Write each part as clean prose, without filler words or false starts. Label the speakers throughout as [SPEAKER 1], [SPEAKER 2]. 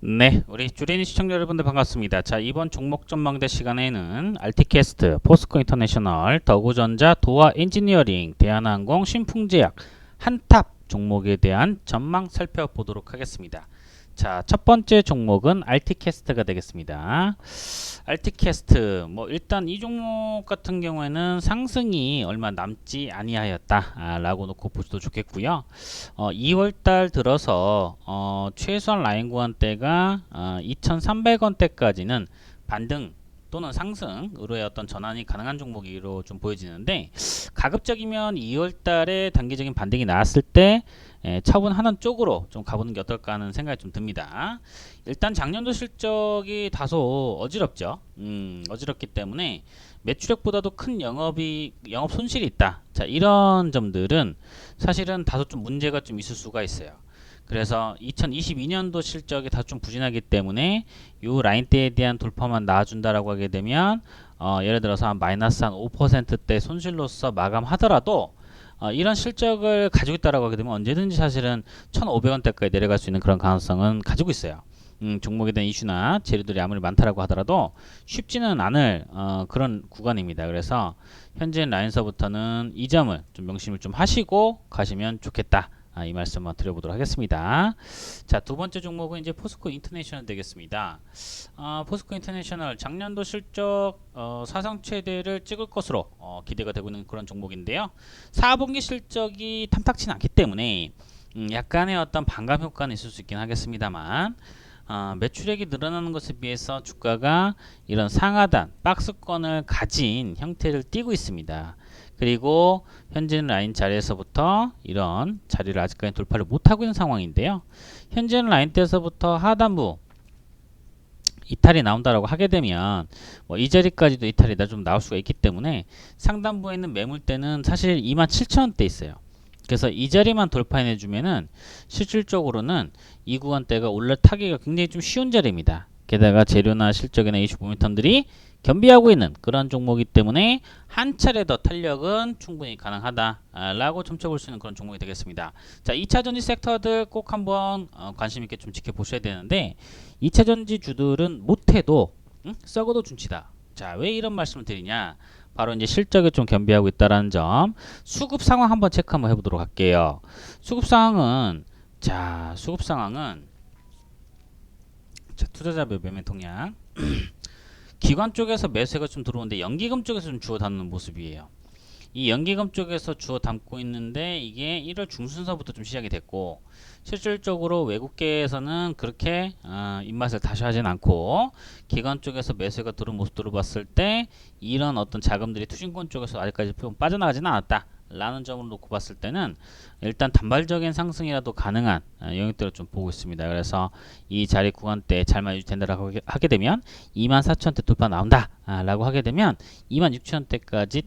[SPEAKER 1] 네, 우리 주린이 시청자 여러분들 반갑습니다. 자, 이번 종목 전망대 시간에는 알티캐스트, 포스코 인터내셔널, 더구전자, 도화 엔지니어링, 대한항공, 신풍제약, 한탑 종목에 대한 전망 살펴보도록 하겠습니다. 자, 첫 번째 종목은 알티캐스트가 되겠습니다. 알티캐스트, 일단 이 종목 같은 경우에는 상승이 얼마 남지 아니하였다 라고 놓고 보셔도 좋겠고요. 2월달 들어서 최소한 라인 구간대가 2,300원대까지는 반등 또는 상승으로의 어떤 전환이 가능한 종목으로 좀 보여지는데, 가급적이면 2월달에 단기적인 반등이 나왔을 때 차분하는 쪽으로 좀 가보는 게 어떨까 하는 생각이 좀 듭니다. 일단 작년도 실적이 다소 어지럽죠. 어지럽기 때문에 매출액보다도 큰 영업 손실이 있다. 자, 이런 점들은 사실은 다소 좀 문제가 좀 있을 수가 있어요. 그래서 2022년도 실적이 다소 좀 부진하기 때문에 이 라인대에 대한 돌파만 나와준다라고 하게 되면 예를 들어서 한 마이너스 한 5%대 손실로서 마감하더라도 이런 실적을 가지고 있다라고 하게 되면 언제든지 사실은 1,500원대까지 내려갈 수 있는 그런 가능성은 가지고 있어요. 종목에 대한 이슈나 재료들이 아무리 많다라고 하더라도 쉽지는 않을 그런 구간입니다. 그래서 현재 라인서부터는 이 점을 좀 명심을 좀 하시고 가시면 좋겠다. 이 말씀만 드려보도록 하겠습니다. 자, 두 번째 종목은 이제 포스코 인터내셔널 되겠습니다. 포스코 인터내셔널 작년도 실적 사상 최대를 찍을 것으로 기대가 되고 있는 그런 종목인데요. 4분기 실적이 탐탁치는 않기 때문에 약간의 어떤 반감 효과는 있을 수 있긴 하겠습니다만, 매출액이 늘어나는 것에 비해서 주가가 이런 상하단 박스권을 가진 형태를 띠고 있습니다. 그리고 현재는 라인 자리에서부터 이런 자리를 아직까지 돌파를 못하고 있는 상황인데요. 현재는 라인대에서부터 하단부 이탈이 나온다라고 하게 되면 이 자리까지도 이탈이 좀 나올 수가 있기 때문에 상단부에 있는 매물대는 사실 27,000원대 있어요. 그래서 이 자리만 돌파해 주면은 실질적으로는 이 구간대가 올라타기가 굉장히 좀 쉬운 자리입니다. 게다가 재료나 실적이나 이슈 모멘텀들이 겸비하고 있는 그런 종목이기 때문에 한 차례 더 탄력은 충분히 가능하다라고 점쳐볼 수 있는 그런 종목이 되겠습니다. 자, 2차전지 섹터들 꼭 한번 관심 있게 좀 지켜보셔야 되는데, 2차전지 주들은 못해도 썩어도 준치다. 자, 왜 이런 말씀을 드리냐? 바로 이제 실적이 좀 겸비하고 있다라는 점. 수급 상황 한번 체크 한번 해보도록 할게요. 수급 상황은 자, 투자자별 매매 통량. 기관 쪽에서 매수가 좀 들어오는데 연기금 쪽에서 좀 주워 담는 모습이에요. 이 연기금 쪽에서 주워 담고 있는데 이게 1월 중순서부터 좀 시작이 됐고, 실질적으로 외국계에서는 그렇게 입맛을 다시 하진 않고 기관 쪽에서 매수가 들어온 모습들을 봤을 때 이런 어떤 자금들이 투신권 쪽에서 아직까지 좀 빠져나가지는 않았다 라는 점을 놓고 봤을 때는 일단 단발적인 상승이라도 가능한 영역들을 좀 보고 있습니다. 그래서 이 자리 구간대 잘만 유지된다라고 하게 되면 24,000원대 돌파 나온다 라고 하게 되면 26,000원대까지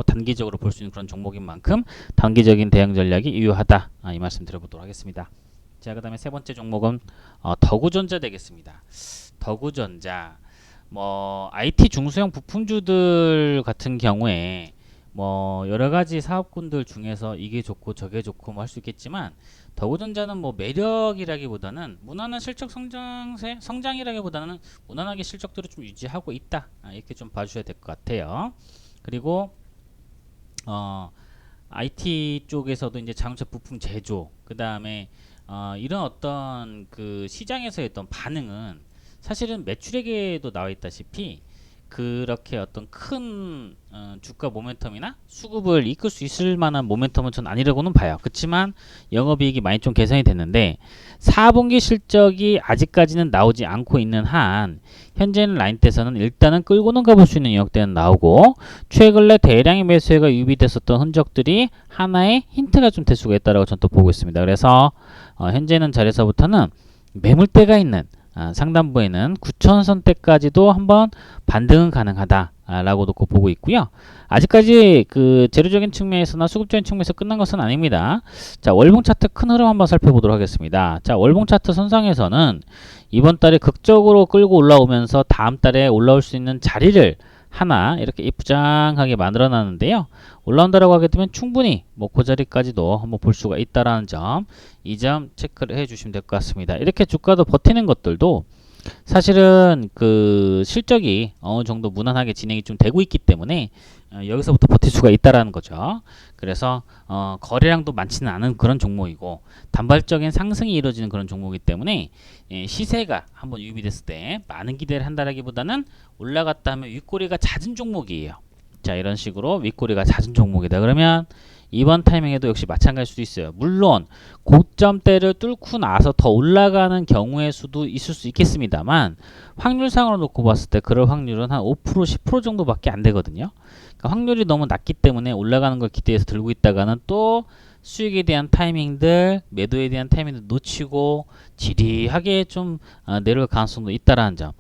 [SPEAKER 1] 단기적으로 볼 수 있는 그런 종목인 만큼 단기적인 대응 전략이 유효하다, 이 말씀 드려보도록 하겠습니다. 자, 그 다음에 세 번째 종목은 더구전자 되겠습니다. 더구전자, IT 중소형 부품주들 같은 경우에 여러가지 사업군들 중에서 이게 좋고 저게 좋고 할 수 있겠지만, 더구전자는 매력이라기보다는 무난한 실적 성장이라기보다는 무난하게 실적들을 좀 유지하고 있다, 이렇게 좀 봐주셔야 될 것 같아요. 그리고 IT 쪽에서도 이제 자동차 부품 제조, 그 다음에 이런 어떤 그 시장에서의 어떤 반응은 사실은 매출액에도 나와 있다시피 그렇게 어떤 큰 주가 모멘텀이나 수급을 이끌 수 있을 만한 모멘텀은 전 아니라고는 봐요. 그렇지만 영업이익이 많이 좀 개선이 됐는데 4분기 실적이 아직까지는 나오지 않고 있는 한 현재는 라인대에서는 일단은 끌고는 가볼 수 있는 영역대는 나오고, 최근에 대량의 매수가 유입됐었던 흔적들이 하나의 힌트가 좀 될 수가 있다고 저는 또 보고 있습니다. 그래서 현재는 자리에서부터는 매물대가 있는 상단부에는 9,000원선대까지도 한번 반등은 가능하다 라고 놓고 보고 있고요. 아직까지 그 재료적인 측면에서나 수급적인 측면에서 끝난 것은 아닙니다. 자, 월봉 차트 큰 흐름 한번 살펴보도록 하겠습니다. 자, 월봉 차트 선상에서는 이번 달에 극적으로 끌고 올라오면서 다음 달에 올라올 수 있는 자리를 하나 이렇게 이쁘장하게 만들어 놨는데요. 올라온다라고 하게 되면 충분히 뭐 그 자리까지도 한번 볼 수가 있다라는 점, 이 점 체크를 해 주시면 될 것 같습니다. 이렇게 주가도 버티는 것들도 사실은 그 실적이 어느 정도 무난하게 진행이 좀 되고 있기 때문에 여기서부터 버틸 수가 있다라는 거죠. 그래서 거래량도 많지는 않은 그런 종목이고 단발적인 상승이 이루어지는 그런 종목이기 때문에 시세가 한번 유입이 됐을 때 많은 기대를 한다라기보다는 올라갔다 하면 윗꼬리가 잦은 종목이에요. 자, 이런 식으로 윗꼬리가 잦은 종목이다 그러면 이번 타이밍에도 역시 마찬가지일 수도 있어요. 물론 고점대를 뚫고 나서 더 올라가는 경우의 수도 있을 수 있겠습니다만 확률상으로 놓고 봤을 때 그럴 확률은 한 5% 10% 정도밖에 안 되거든요. 그러니까 확률이 너무 낮기 때문에 올라가는 걸 기대해서 들고 있다가는 또 수익에 대한 타이밍들, 매도에 대한 타이밍들 놓치고 지리하게 좀 내려올 가능성도 있다라는 점.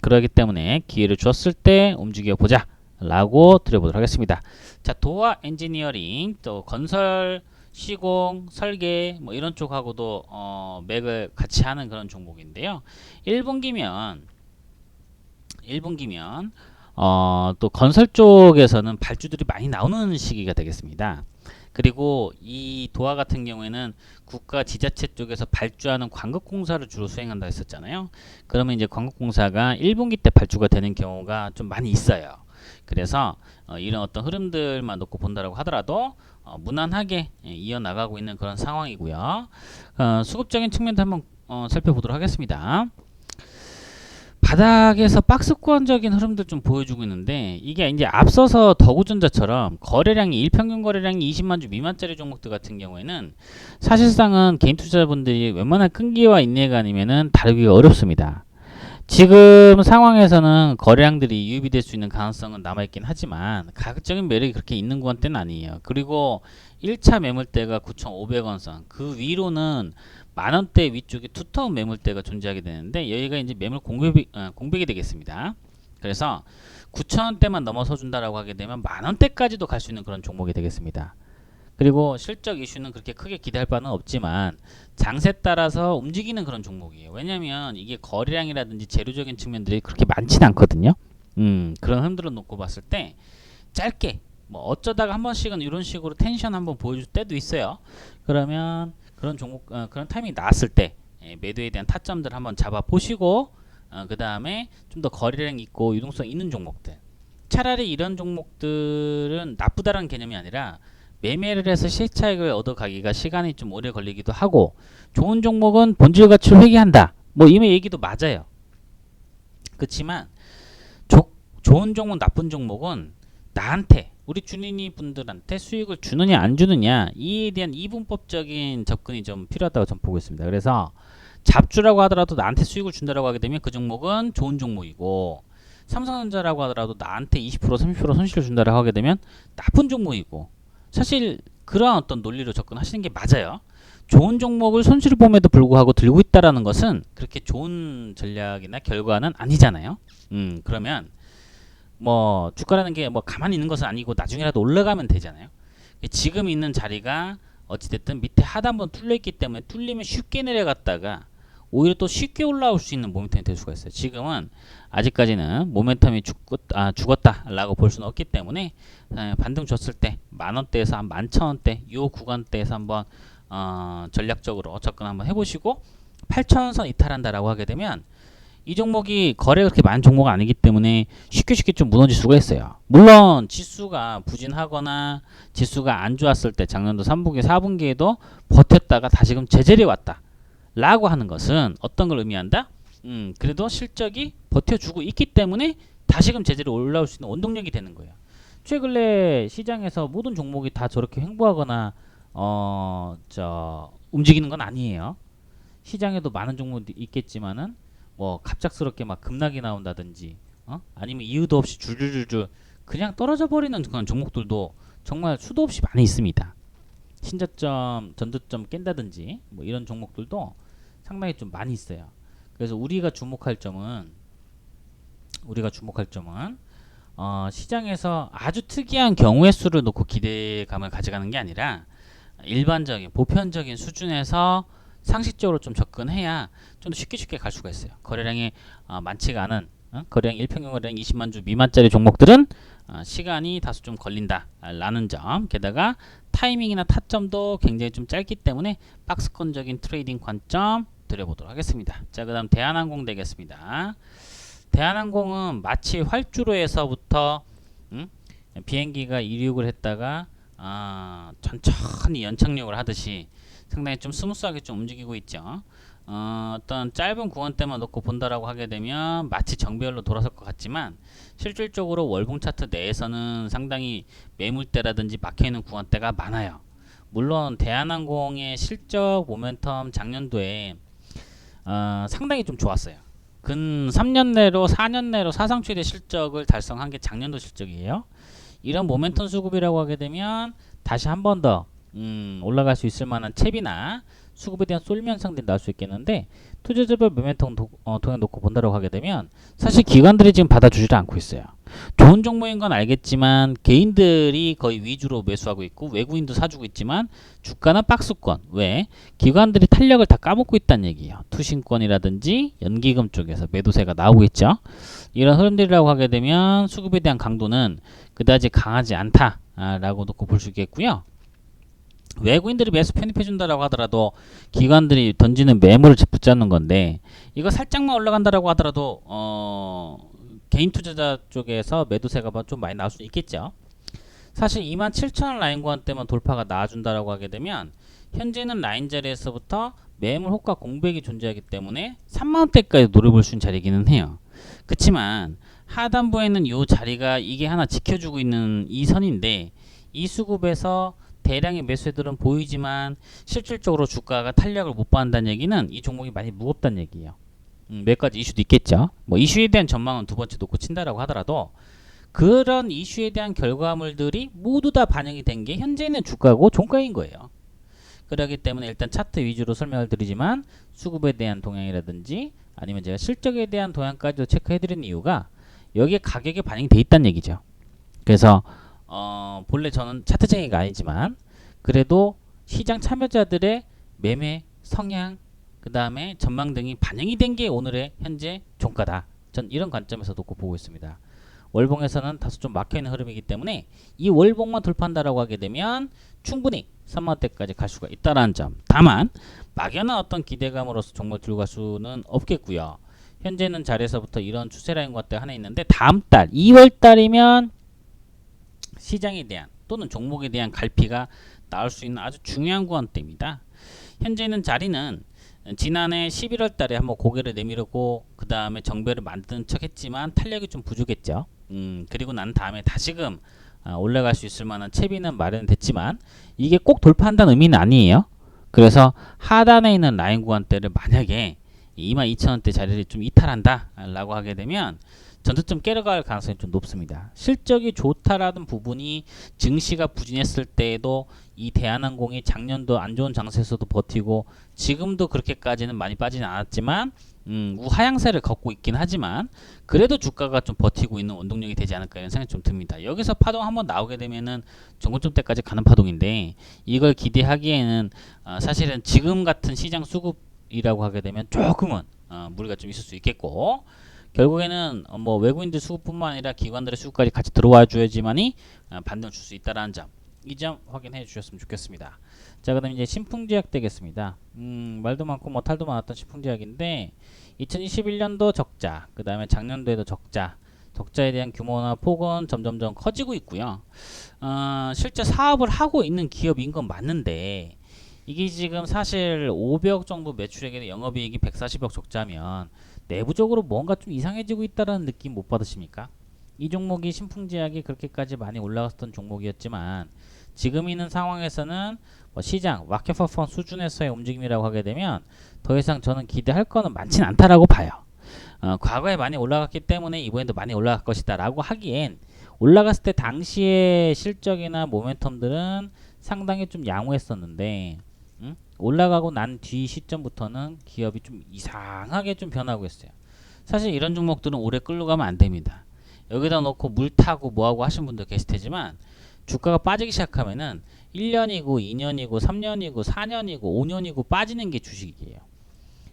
[SPEAKER 1] 그러기 때문에 기회를 줬을 때 움직여 보자 라고 드려보도록 하겠습니다. 자, 도화 엔지니어링, 또 건설, 시공, 설계 뭐 이런 쪽하고도 맥을 같이 하는 그런 종목인데요. 1분기면 또 건설 쪽에서는 발주들이 많이 나오는 시기가 되겠습니다. 그리고 이 도화 같은 경우에는 국가 지자체 쪽에서 발주하는 광급공사를 주로 수행한다 했었잖아요. 그러면 이제 광급공사가 1분기 때 발주가 되는 경우가 좀 많이 있어요. 그래서 이런 어떤 흐름들만 놓고 본다라고 하더라도 무난하게 이어나가고 있는 그런 상황이고요. 수급적인 측면도 한번 살펴보도록 하겠습니다. 바닥에서 박스권적인 흐름들 좀 보여주고 있는데 이게 이제 앞서서 더구전자처럼 거래량이 일평균 거래량이 20만 주 미만짜리 종목들 같은 경우에는 사실상은 개인 투자자분들이 웬만한 끈기와 인내가 아니면은 다루기가 어렵습니다. 지금 상황에서는 거래량들이 유입이 될 수 있는 가능성은 남아있긴 하지만 가격적인 매력이 그렇게 있는 구간대는 아니에요. 그리고 1차 매물대가 9,500원 선, 그 위로는 만원대 위쪽에 투터운 매물대가 존재하게 되는데 여기가 이제 매물 공백이 되겠습니다. 그래서 9,000원대만 넘어서 준다라고 하게 되면 만원대까지도 갈 수 있는 그런 종목이 되겠습니다. 그리고 실적 이슈는 그렇게 크게 기대할 바는 없지만 장세 따라서 움직이는 그런 종목이에요. 왜냐면 이게 거래량이라든지 재료적인 측면들이 그렇게 많지는 않거든요. 그런 흐름들을 놓고 봤을 때 짧게 뭐 어쩌다가 한 번씩은 이런 식으로 텐션 한번 보여줄 때도 있어요. 그러면 그런 종목 그런 타이밍이 나왔을 때 매도에 대한 타점들 한번 잡아 보시고 그 다음에 좀 더 거래량 있고 유동성 있는 종목들, 차라리 이런 종목들은 나쁘다라는 개념이 아니라 매매를 해서 실차익을 얻어가기가 시간이 좀 오래 걸리기도 하고 좋은 종목은 본질 가치를 회귀한다. 뭐 이미 얘기도 맞아요. 그렇지만 좋은 종목, 나쁜 종목은 나한테 우리 주린이 분들한테 수익을 주느냐 안 주느냐 이에 대한 이분법적인 접근이 좀 필요하다고 전 보고 있습니다. 그래서 잡주라고 하더라도 나한테 수익을 준다라고 하게 되면 그 종목은 좋은 종목이고 삼성전자라고 하더라도 나한테 20% 30% 손실을 준다라고 하게 되면 나쁜 종목이고 사실 그러한 어떤 논리로 접근하시는 게 맞아요. 좋은 종목을 손실을 봄에도 불구하고 들고 있다라는 것은 그렇게 좋은 전략이나 결과는 아니잖아요. 그러면 뭐 주가라는 게 뭐 가만히 있는 것은 아니고 나중에라도 올라가면 되잖아요. 지금 있는 자리가 어찌됐든 밑에 하단부분 뚫려 있기 때문에 뚫리면 쉽게 내려갔다가 오히려 또 쉽게 올라올 수 있는 모멘텀이 될 수가 있어요. 지금은 아직까지는 모멘텀이 죽었다라고 볼 수는 없기 때문에 반등 줬을 때 만원대에서 한 11,000원대 요 구간대에서 한번 전략적으로 접근 한번 해보시고 8,000원 이탈한다라고 하게 되면 이 종목이 거래가 그렇게 많은 종목은 아니기 때문에 쉽게 좀 무너질 수가 있어요. 물론 지수가 부진하거나 지수가 안 좋았을 때 작년도 3분기 4분기에도 버텼다가 다시금 제자리에 왔다 라고 하는 것은 어떤 걸 의미한다? 그래도 실적이 버텨주고 있기 때문에 다시금 제자리에 올라올 수 있는 원동력이 되는 거예요. 최근에 시장에서 모든 종목이 다 저렇게 횡보하거나 움직이는 건 아니에요. 시장에도 많은 종목이 있겠지만은 뭐 갑작스럽게 막 급락이 나온다든지 아니면 이유도 없이 줄줄줄줄 그냥 떨어져 버리는 그런 종목들도 정말 수도 없이 많이 있습니다. 신저점, 전저점 깬다든지 뭐 이런 종목들도 상당히 좀 많이 있어요. 그래서 우리가 주목할 점은 시장에서 아주 특이한 경우의 수를 놓고 기대감을 가져가는 게 아니라 일반적인 보편적인 수준에서 상식적으로 좀 접근해야 좀 더 쉽게 갈 수가 있어요. 거래량이 많지가 않은 거래량 일평균 거래량 20만 주 미만짜리 종목들은 시간이 다소 좀 걸린다 라는 점, 게다가 타이밍이나 타점도 굉장히 좀 짧기 때문에 박스권적인 트레이딩 관점 드려보도록 하겠습니다. 자, 그 다음 대한항공 되겠습니다. 대한항공은 마치 활주로에서부터 비행기가 이륙을 했다가 천천히 연착륙을 하듯이 상당히 좀 스무스하게 좀 움직이고 있죠. 어떤 짧은 구간대만 놓고 본다라고 하게 되면 마치 정배열로 돌아설 것 같지만 실질적으로 월봉 차트 내에서는 상당히 매물대라든지 막혀있는 구간대가 많아요. 물론 대한항공의 실적 모멘텀 작년도에 상당히 좀 좋았어요. 근 3년 내로 4년 내로 사상 최대 실적을 달성한 게 작년도 실적이에요. 이런 모멘텀 수급이라고 하게 되면 다시 한 번 더 올라갈 수 있을 만한 챕이나 수급에 대한 쏠림 현상들이 나올 수 있겠는데, 투자자별 모멘텀 동향 놓고 본다고 하게 되면 사실 기관들이 지금 받아주지 않고 있어요. 좋은 종목인 건 알겠지만 개인들이 거의 위주로 매수하고 있고 외국인도 사주고 있지만 주가는 박스권, 왜? 기관들이 탄력을 다 까먹고 있다는 얘기예요. 투신권이라든지 연기금 쪽에서 매도세가 나오고 있죠. 이런 흐름들이라고 하게 되면 수급에 대한 강도는 그다지 강하지 않다라고 놓고 볼 수 있겠고요. 외국인들이 매수 편입해준다라고 하더라도 기관들이 던지는 매물을 붙잡는 건데, 이거 살짝만 올라간다라고 하더라도 개인 투자자 쪽에서 매도세가 좀 많이 나올 수 있겠죠. 사실 27,000원 라인 구간대만 돌파가 나와준다라고 하게 되면 현재는 라인 자리에서부터 매물 호가 공백이 존재하기 때문에 3만원대까지 노려볼 수 있는 자리이기는 해요. 그렇지만 하단부에는 이 자리가 이게 하나 지켜주고 있는 이 선인데, 이 수급에서 대량의 매수들은 보이지만 실질적으로 주가가 탄력을 못 받는다는 얘기는 이 종목이 많이 무겁다는 얘기예요. 몇 가지 이슈도 있겠죠. 뭐 이슈에 대한 전망은 두 번째 놓고 친다라고 하더라도 그런 이슈에 대한 결과물들이 모두 다 반영이 된 게 현재 있는 주가고 종가인 거예요. 그렇기 때문에 일단 차트 위주로 설명을 드리지만 수급에 대한 동향이라든지 아니면 제가 실적에 대한 동향까지도 체크해드리는 이유가 여기에 가격에 반영이 돼 있다는 얘기죠. 그래서 본래 저는 차트쟁이가 아니지만 그래도 시장 참여자들의 매매 성향, 그 다음에 전망 등이 반영이 된 게 오늘의 현재 종가다. 전 이런 관점에서 놓고 보고 있습니다. 월봉에서는 다소 좀 막혀있는 흐름이기 때문에 이 월봉만 돌파한다라고 하게 되면 충분히 3만원대까지 갈 수가 있다는 점. 다만 막연한 어떤 기대감으로서 종목을 들고 갈 수는 없겠고요. 현재는 자리에서부터 이런 추세 라인과 하나 있는데 다음 달 2월 달이면 시장에 대한 또는 종목에 대한 갈피가 나올 수 있는 아주 중요한 구간대입니다. 현재 있는 자리는 지난해 11월 달에 한번 고개를 내밀고 그 다음에 정배를 만드는 척 했지만 탄력이 좀 부족했죠. 그리고 난 다음에 다시금 올라갈 수 있을 만한 채비는 마련됐지만 이게 꼭 돌파한다는 의미는 아니에요. 그래서 하단에 있는 라인 구간대를 만약에 22,000원대 자리를 좀 이탈한다 라고 하게 되면 전저점 깨러갈 가능성이 좀 높습니다. 실적이 좋다라는 부분이 증시가 부진했을 때에도 이 대한항공이 작년도 안 좋은 장세에서도 버티고 지금도 그렇게까지는 많이 빠지는 않았지만 우하향세를 걷고 있긴 하지만 그래도 주가가 좀 버티고 있는 원동력이 되지 않을까 이런 생각이 좀 듭니다. 여기서 파동 한번 나오게 되면은 정고점대까지 가는 파동인데 이걸 기대하기에는 사실은 지금 같은 시장 수급이라고 하게 되면 조금은 무리가 좀 있을 수 있겠고, 결국에는 뭐 외국인들 수급뿐만 아니라 기관들의 수급까지 같이 들어와 줘야지만이 반등을 줄 수 있다라는 점, 이 점 확인해 주셨으면 좋겠습니다. 자, 그다음 이제 신풍제약 되겠습니다. 말도 많고 뭐 탈도 많았던 신풍제약인데 2021년도 적자, 그 다음에 작년도에도 적자에 대한 규모나 폭은 점점점 커지고 있고요. 실제 사업을 하고 있는 기업인 건 맞는데 이게 지금 사실 500억 정도 매출액에 영업이익이 140억 적자면 내부적으로 뭔가 좀 이상해지고 있다는 느낌 못 받으십니까? 이 종목이 신풍제약이 그렇게까지 많이 올라갔던 종목이었지만 지금 있는 상황에서는 뭐 시장 마켓 퍼포먼스 수준에서의 움직임이라고 하게 되면 더 이상 저는 기대할 거는 많지는 않다라고 봐요. 과거에 많이 올라갔기 때문에 이번에도 많이 올라갈 것이다 라고 하기엔 올라갔을 때 당시의 실적이나 모멘텀들은 상당히 좀 양호했었는데 올라가고 난 뒤 시점부터는 기업이 좀 이상하게 좀 변하고 있어요. 사실 이런 종목들은 오래 끌고 가면 안 됩니다. 여기다 놓고 물 타고 뭐하고 하신 분들 계실 테지만 주가가 빠지기 시작하면은 1년이고 2년이고 3년이고 4년이고 5년이고 빠지는 게 주식이에요.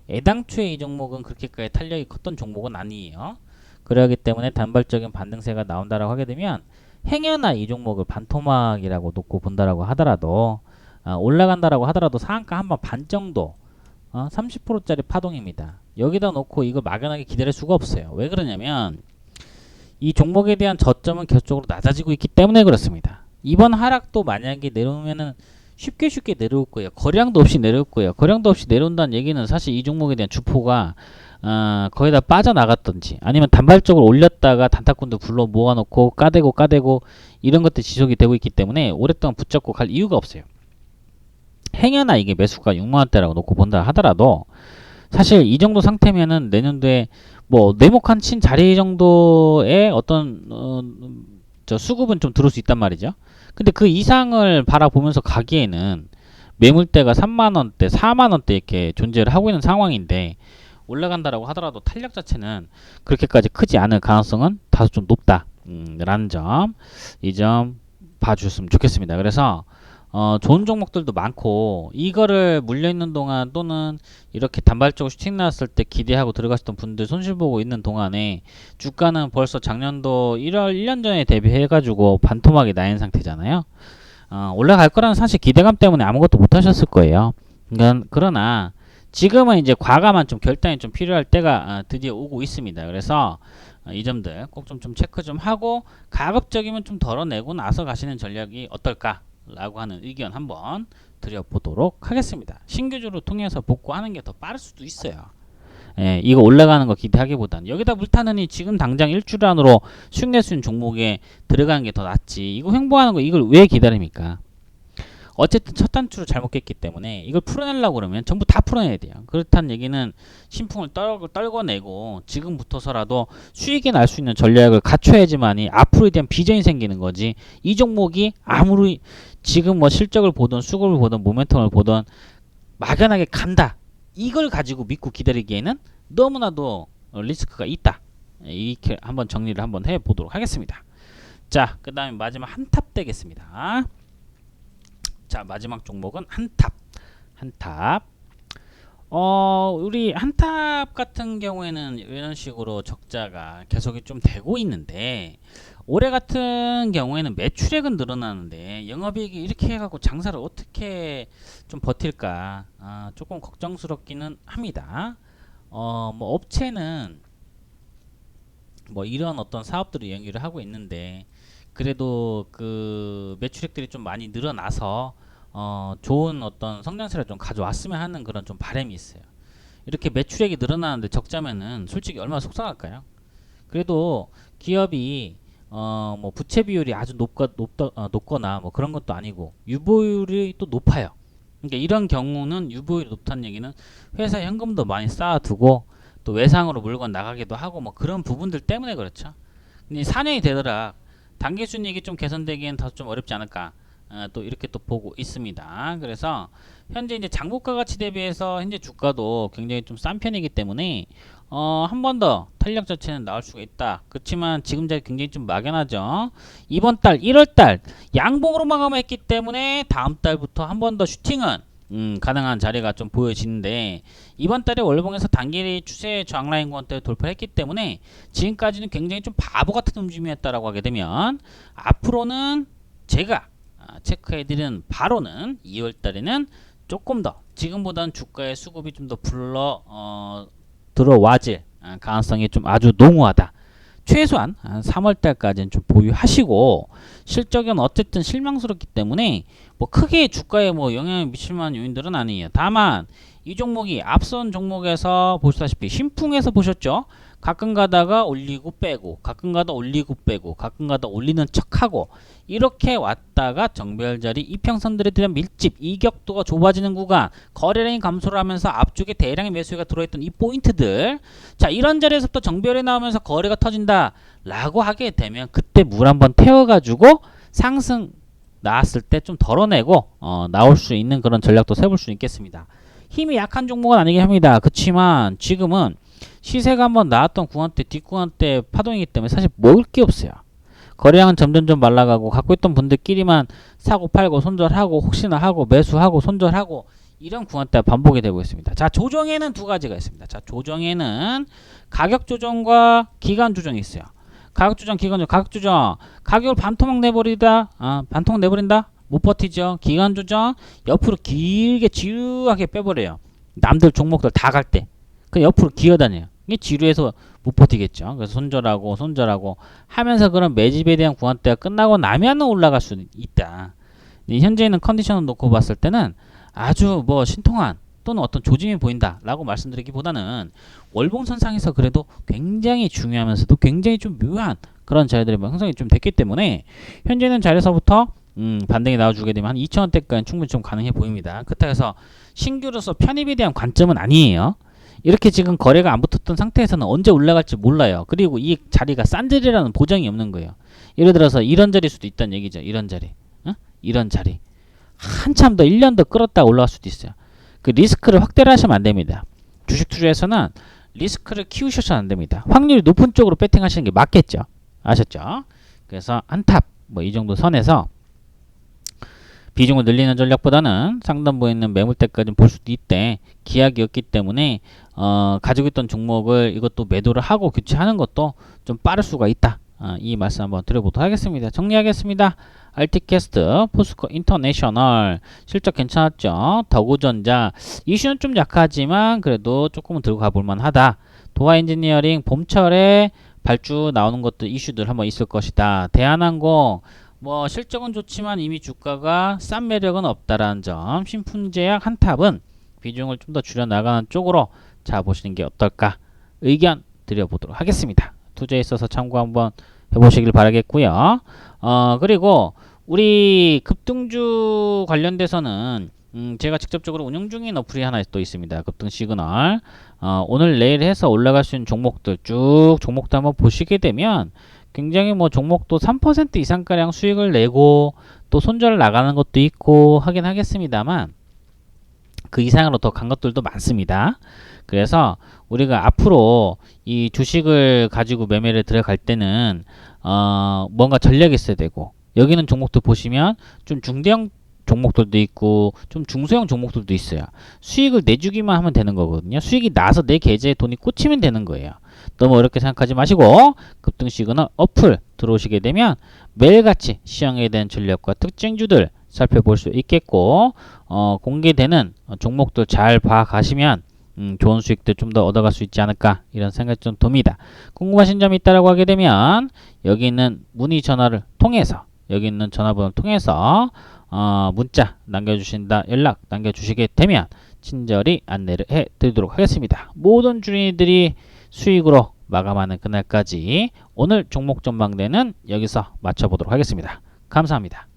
[SPEAKER 1] 애당초에 이 종목은 그렇게까지 탄력이 컸던 종목은 아니에요. 그러기 때문에 단발적인 반등세가 나온다라고 하게 되면 행여나 이 종목을 반토막이라고 놓고 본다라고 하더라도 올라간다라고 하더라도 상한가 한 번 반 정도 30%짜리 파동입니다. 여기다 놓고 이걸 막연하게 기다릴 수가 없어요. 왜 그러냐면 이 종목에 대한 저점은 계속적으로 낮아지고 있기 때문에 그렇습니다. 이번 하락도 만약에 내려오면은 쉽게 내려올 거예요. 거래량도 없이 내려올 거예요. 거래량도 없이 내려온다는 얘기는 사실 이 종목에 대한 주포가 거의 다 빠져나갔던지 아니면 단발적으로 올렸다가 단타꾼들 불러 모아놓고 까대고 이런 것들이 지속이 되고 있기 때문에 오랫동안 붙잡고 갈 이유가 없어요. 행여나 이게 매수가 6만원대라고 놓고 본다 하더라도 사실 이 정도 상태면은 내년도에 뭐 네모칸 친 자리 정도의 어떤 저 수급은 좀 들어올 수 있단 말이죠. 근데 그 이상을 바라보면서 가기에는 매물대가 3만원대 4만원대 이렇게 존재를 하고 있는 상황인데 올라간다라고 하더라도 탄력 자체는 그렇게까지 크지 않을 가능성은 다소 좀 높다 라는 점, 이 점 봐주셨으면 좋겠습니다. 그래서 좋은 종목들도 많고 이거를 물려있는 동안 또는 이렇게 단발적으로 슈팅 나왔을 때 기대하고 들어가셨던 분들 손실보고 있는 동안에 주가는 벌써 작년도 1년 전에 대비해가지고 반토막이 나인 상태잖아요. 올라갈 거라는 사실 기대감 때문에 아무것도 못 하셨을 거예요. 그러나 지금은 이제 과감한 좀 결단이 좀 필요할 때가 드디어 오고 있습니다. 그래서 이 점들 꼭 좀 체크 좀 하고 가급적이면 좀 덜어내고 나서 가시는 전략이 어떨까 라고 하는 의견 한번 드려보도록 하겠습니다. 신규주를 통해서 복구하는 게 더 빠를 수도 있어요. 이거 올라가는 거 기대하기보다는 여기다 물타느니 지금 당장 일주일 안으로 수익 낼 수 있는 종목에 들어가는 게 더 낫지. 이거 횡보하는 거 이걸 왜 기다립니까? 어쨌든 첫 단추를 잘못 깼기 때문에 이걸 풀어내려고 그러면 전부 다 풀어내야 돼요. 그렇다는 얘기는 신풍을 떨궈내고 지금부터서라도 수익이 날 수 있는 전략을 갖춰야지만이 앞으로에 대한 비전이 생기는 거지. 이 종목이 아무리 지금 뭐 실적을 보든 수급을 보든 모멘텀을 보든 막연하게 간다. 이걸 가지고 믿고 기다리기에는 너무나도 리스크가 있다. 이렇게 한번 정리를 한번 해보도록 하겠습니다. 자, 그 다음에 마지막 한탑 되겠습니다. 자, 마지막 종목은 한탑. 우리 한탑 같은 경우에는 이런 식으로 적자가 계속이 좀 되고 있는데 올해 같은 경우에는 매출액은 늘어나는데 영업이익이 이렇게 해갖고 장사를 어떻게 좀 버틸까 조금 걱정스럽기는 합니다. 뭐 업체는 뭐 이런 어떤 사업들을 연기를 하고 있는데 그래도 그 매출액들이 좀 많이 늘어나서 좋은 어떤 성장세를 좀 가져왔으면 하는 그런 좀 바람이 있어요. 이렇게 매출액이 늘어나는데 적자면은 솔직히 얼마나 속상할까요? 그래도 기업이 뭐 부채 비율이 아주 높거나 뭐 그런 것도 아니고 유보율이 또 높아요. 그러니까 이런 경우는 유보율이 높다는 얘기는 회사 현금도 많이 쌓아두고 또 외상으로 물건 나가기도 하고 뭐 그런 부분들 때문에 그렇죠. 근데 4년이 되더라 단기 순이익이 좀 개선되기엔 더 좀 어렵지 않을까 또 이렇게 또 보고 있습니다. 그래서 현재 이제 장부가 가치 대비해서 현재 주가도 굉장히 좀 싼 편이기 때문에 한 번 더 탄력 자체는 나올 수가 있다. 그렇지만 지금 자리 굉장히 좀 막연하죠. 이번 달 1월 달 양봉으로 마감했기 때문에 다음 달부터 한 번 더 슈팅은 가능한 자리가 좀 보여지는데 이번 달에 월봉에서 단기 추세 저항 라인권대 돌파했기 때문에 지금까지는 굉장히 좀 바보 같은 움직임이었다라고 하게 되면 앞으로는 제가 체크해드리는 바로는 2월 달에는 조금 더 지금보다는 주가의 수급이 좀 더 들어와질 가능성이 좀 아주 농후하다. 최소한 3월 달까지는 좀 보유하시고 실적은 어쨌든 실망스럽기 때문에 뭐 크게 주가에 뭐 영향을 미칠 만한 요인들은 아니에요. 다만 이 종목이 앞선 종목에서 보시다시피 신풍에서 보셨죠? 가끔 가다가 올리고 빼고 가끔 가다 올리고 빼고 가끔 가다 올리는 척하고 이렇게 왔다가 정별자리 이평선들에 대한 밀집 이격도가 좁아지는 구간 거래량이 감소를 하면서 앞쪽에 대량의 매수가 들어있던 이 포인트들 자 이런 자리에서부터 정별이 나오면서 거래가 터진다 라고 하게 되면 그때 물 한번 태워가지고 상승 나왔을 때 좀 덜어내고 나올 수 있는 그런 전략도 세볼 수 있겠습니다. 힘이 약한 종목은 아니긴 합니다. 그렇지만 지금은 시세가 한번 나왔던 구간대 뒷구간대 파동이기 때문에 사실 먹을 게 없어요. 거래량은 점점 말라가고 갖고 있던 분들끼리만 사고 팔고 손절하고 혹시나 하고 매수하고 손절하고 이런 구간대가 반복이 되고 있습니다. 자, 조정에는 두 가지가 있습니다. 자, 조정에는 가격 조정과 기간 조정이 있어요. 가격 조정, 기간 조정. 가격 조정, 가격을 반토막 내버리다, 반토막 내버린다, 못 버티죠. 기간 조정, 옆으로 길게 지루하게 빼버려요. 남들 종목들 다 갈 때, 그 옆으로 기어다녀요. 이게 지루해서 못 버티겠죠. 그래서 손절하고 하면서 그런 매집에 대한 구간대가 끝나고 나면은 올라갈 수 있다. 현재 있는 컨디션을 놓고 봤을 때는 아주 뭐 신통한 또는 어떤 조짐이 보인다 라고 말씀드리기보다는 월봉선상에서 그래도 굉장히 중요하면서도 굉장히 좀 묘한 그런 자리들이 형성이 좀 됐기 때문에 현재 있는 자리에서부터 반등이 나와주게 되면 한 2,000원대까지는 충분히 좀 가능해 보입니다. 그렇다고 신규로서 편입에 대한 관점은 아니에요. 이렇게 지금 거래가 안 붙었던 상태에서는 언제 올라갈지 몰라요. 그리고 이 자리가 싼 자리라는 보장이 없는 거예요. 예를 들어서 이런 자리일 수도 있다는 얘기죠. 이런 자리, 이런 자리 한참 더 1년 더 끌었다가 올라갈 수도 있어요. 그 리스크를 확대를 하시면 안 됩니다. 주식 투자에서는 리스크를 키우셔서 안 됩니다. 확률이 높은 쪽으로 배팅하시는 게 맞겠죠. 아셨죠? 그래서 한탑 뭐 이 정도 선에서 비중을 늘리는 전략보다는 상단부에 있는 매물대까지 볼 수도 있대. 기약이었기 때문에 가지고 있던 종목을 이것도 매도를 하고 교체하는 것도 좀 빠를 수가 있다. 이 말씀 한번 드려보도록 하겠습니다. 정리하겠습니다. 알티캐스트, 포스코 인터내셔널 실적 괜찮았죠. 더구전자 이슈는 좀 약하지만 그래도 조금은 들고 가볼 만하다. 도하엔지니어링 봄철에 발주 나오는 것도 이슈들 한번 있을 것이다. 대한항공 뭐 실적은 좋지만 이미 주가가 싼 매력은 없다라는 점. 신풍제약 한탑은 비중을 좀 더 줄여 나가는 쪽으로 잡아보시는 게 어떨까 의견 드려보도록 하겠습니다. 투자에 있어서 참고 한번 해보시길 바라겠고요. 그리고 우리 급등주 관련돼서는 제가 직접적으로 운영 중인 어플이 하나 또 있습니다. 급등 시그널. 오늘 내일 해서 올라갈 수 있는 종목들 쭉 종목도 한번 보시게 되면 굉장히 뭐 종목도 3% 이상가량 수익을 내고 또 손절 나가는 것도 있고 하긴 하겠습니다만 그 이상으로 더 간 것들도 많습니다. 그래서 우리가 앞으로 이 주식을 가지고 매매를 들어갈 때는 뭔가 전략이 있어야 되고 여기는 종목들 보시면 좀 중대형 종목들도 있고 좀 중소형 종목들도 있어요. 수익을 내주기만 하면 되는 거거든요. 수익이 나서 내 계좌에 돈이 꽂히면 되는 거예요. 너무 어렵게 생각하지 마시고 급등 시그널 어플 들어오시게 되면 매일같이 시황에 대한 전략과 특징주들 살펴볼 수 있겠고 공개되는 종목들 잘 봐가시면 좋은 수익들 좀 더 얻어갈 수 있지 않을까 이런 생각이 좀 듭니다. 궁금하신 점이 있다라고 하게 되면 여기 있는 문의 전화를 통해서 여기 있는 전화번호를 통해서 문자 남겨주신다 연락 남겨주시게 되면 친절히 안내를 해 드리도록 하겠습니다. 모든 주인들이 수익으로 마감하는 그날까지 오늘 종목 전망대는 여기서 마쳐보도록 하겠습니다. 감사합니다.